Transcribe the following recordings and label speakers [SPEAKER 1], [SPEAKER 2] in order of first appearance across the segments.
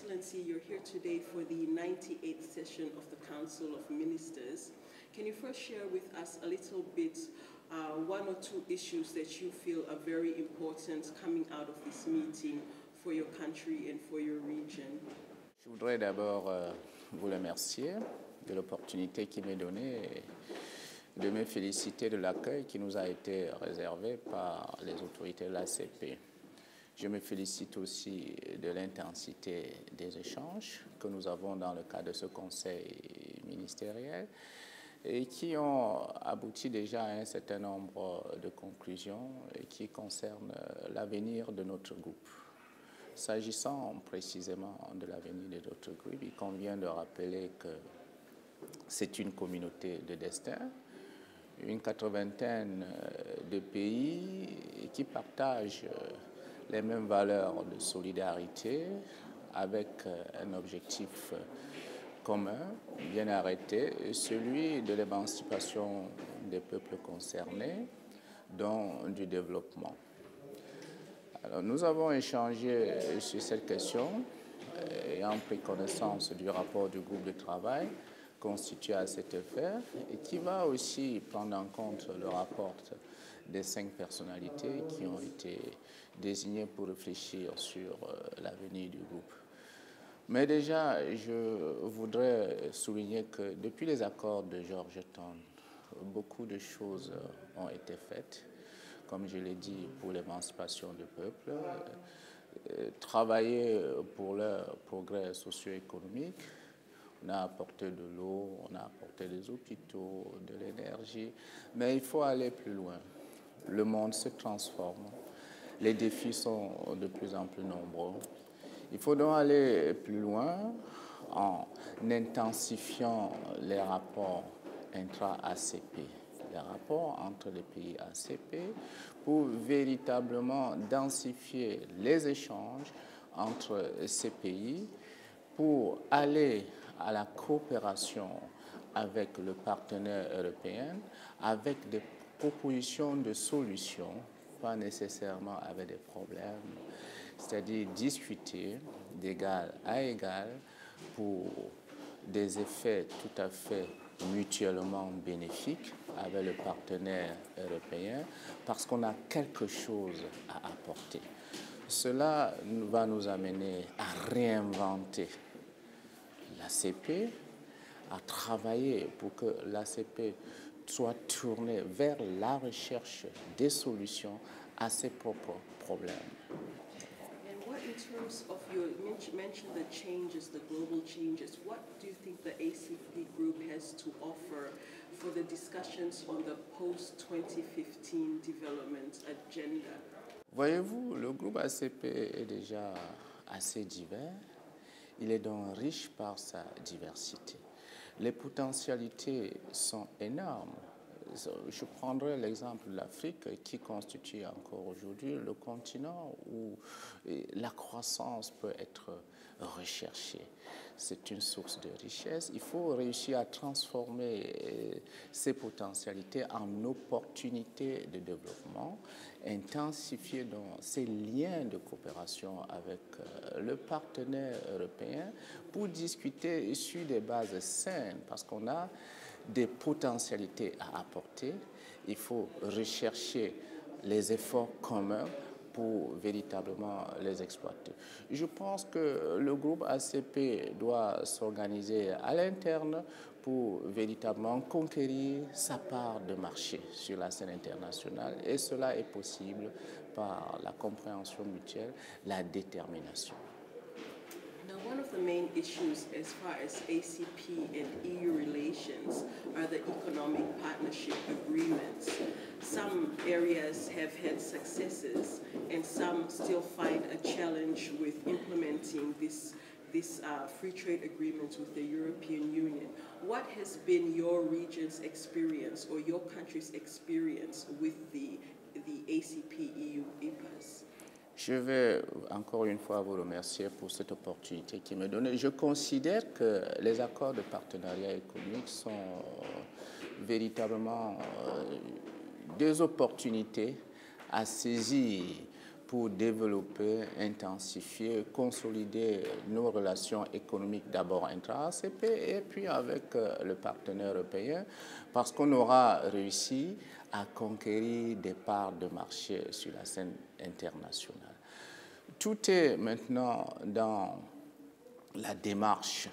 [SPEAKER 1] Excellency, you're here today for the 98th session of the Council of Ministers. Can you first share with us a little bit one or two issues that you feel are very important coming out of this meeting for your country and for your region?
[SPEAKER 2] Je voudrais d'abord vous remercier de l'opportunité qui m'est donnée et de me féliciter de l'accueil qui nous a été réservé par les autorités de l'ACP. Je me félicite aussi de l'intensité des échanges que nous avons dans le cadre de ce conseil ministériel et qui ont abouti déjà à un certain nombre de conclusions et qui concernent l'avenir de notre groupe. S'agissant précisément de l'avenir de notre groupe, il convient de rappeler que c'est une communauté de destin, une 80aine de pays qui partagent les mêmes valeurs de solidarité avec un objectif commun, bien arrêté, celui de l'émancipation des peuples concernés, dont du développement. Alors, nous avons échangé sur cette question ayant pris connaissance du rapport du groupe de travail constitué à cet effet et qui va aussi prendre en compte le rapport des 5 personnalités qui ont été désignées pour réfléchir sur l'avenir du groupe. Mais déjà, je voudrais souligner que depuis les accords de Georgetown, beaucoup de choses ont été faites, comme je l'ai dit, pour l'émancipation du peuple, travailler pour leur progrès socio-économique. On a apporté de l'eau, on a apporté des hôpitaux, de l'énergie, mais il faut aller plus loin. Le monde se transforme, les défis sont de plus en plus nombreux. Il faut donc aller plus loin en intensifiant les rapports intra-ACP, les rapports entre les pays ACP, pour véritablement densifier les échanges entre ces pays, pour aller à la coopération avec le partenaire européen, avec des propositions de solutions, pas nécessairement avec des problèmes, c'est-à-dire discuter d'égal à égal pour des effets tout à fait mutuellement bénéfiques avec le partenaire européen, parce qu'on a quelque chose à apporter. Cela va nous amener à réinventer l'ACP, à travailler pour que l'ACP soit tournée vers la recherche des solutions à ses propres problèmes.
[SPEAKER 1] And what, in terms of your mentioned the changes, the global changes, what do you think the ACP group has to offer for the discussions on the post-2015 development agenda?
[SPEAKER 2] Voyez-vous, le groupe ACP est déjà assez divers. Il est donc riche par sa diversité. Les potentialités sont énormes. Je prendrai l'exemple de l'Afrique qui constitue encore aujourd'hui le continent où la croissance peut être recherchée. C'est une source de richesse. Il faut réussir à transformer ces potentialités en opportunités de développement, intensifier donc ces liens de coopération avec le partenaire européen pour discuter sur des bases saines, parce qu'on a des potentialités à apporter. Il faut rechercher les efforts communs pour véritablement les exploiter. Je pense que le groupe ACP doit s'organiser à l'interne pour véritablement conquérir sa part de marché sur la scène internationale, et cela est possible par la compréhension mutuelle, la détermination.
[SPEAKER 1] Now, one of the main issues as far as ACP and EU relations are the economic partnership agreements. Some areas have had successes and some still find a challenge with implementing this free trade agreement with the European Union. What has been your region's experience or your country's experience with the ACP-EU EPAs?
[SPEAKER 2] Je vais encore une fois vous remercier pour cette opportunité qui me donne. Je considère que les accords de partenariat économique sont véritablement des opportunités à saisir pour développer, intensifier, consolider nos relations économiques d'abord intra-ACP et puis avec le partenaire européen, parce qu'on aura réussi à conquérir des parts de marché sur la scène internationale. Tout est maintenant dans la démarche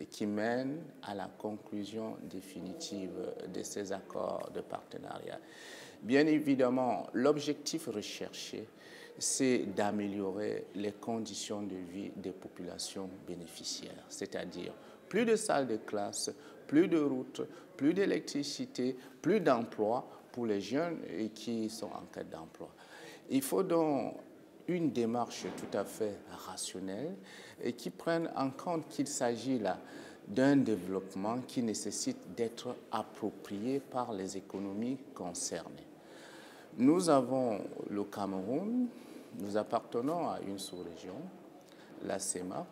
[SPEAKER 2] qui mène à la conclusion définitive de ces accords de partenariat. Bien évidemment, l'objectif recherché, c'est d'améliorer les conditions de vie des populations bénéficiaires, c'est-à-dire plus de salles de classe, plus de routes, plus d'électricité, plus d'emplois pour les jeunes qui sont en quête d'emploi. Il faut donc une démarche tout à fait rationnelle et qui prenne en compte qu'il s'agit là d'un développement qui nécessite d'être approprié par les économies concernées. Nous avons le Cameroun, nous appartenons à une sous-région, la CEMAC,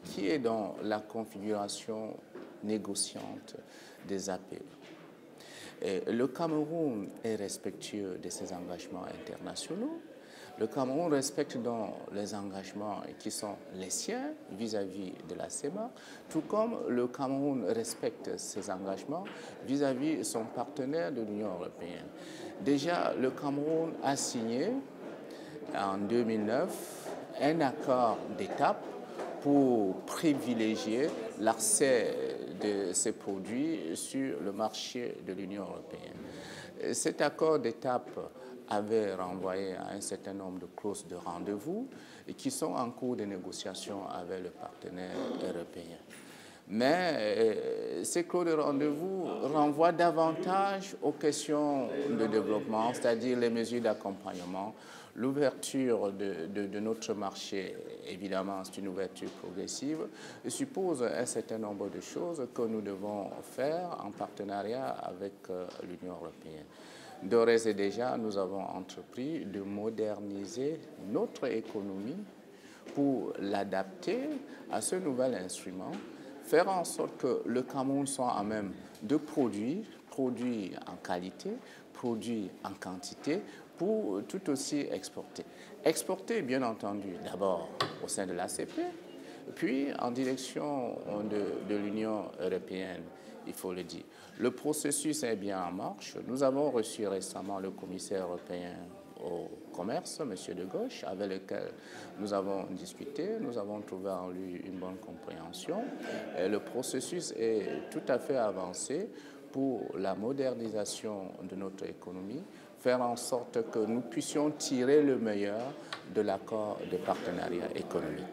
[SPEAKER 2] qui est dans la configuration négociante des APE. Et le Cameroun est respectueux de ses engagements internationaux. Le Cameroun respecte donc les engagements qui sont les siens vis-à-vis de la CEMAC, tout comme le Cameroun respecte ses engagements vis-à-vis de son partenaire de l'Union européenne. Déjà, le Cameroun a signé en 2009 un accord d'étape pour privilégier l'accès de ces produits sur le marché de l'Union européenne. Cet accord d'étape avait renvoyé à un certain nombre de clauses de rendez-vous qui sont en cours de négociation avec le partenaire européen. Mais ces clauses de rendez-vous renvoient davantage aux questions de développement, c'est-à-dire les mesures d'accompagnement. L'ouverture de notre marché, évidemment, c'est une ouverture progressive, suppose un certain nombre de choses que nous devons faire en partenariat avec l'Union européenne. D'ores et déjà, nous avons entrepris de moderniser notre économie pour l'adapter à ce nouvel instrument, faire en sorte que le Cameroun soit à même de produire en qualité, produire en quantité, pour tout aussi exporter. Exporter, bien entendu, d'abord au sein de l'ACP, puis en direction de l'Union européenne, il faut le dire. Le processus est bien en marche. Nous avons reçu récemment le commissaire européen au commerce, M. De Gauche, avec lequel nous avons discuté. Nous avons trouvé en lui une bonne compréhension. Et le processus est tout à fait avancé pour la modernisation de notre économie, faire en sorte que nous puissions tirer le meilleur de l'accord de partenariat économique.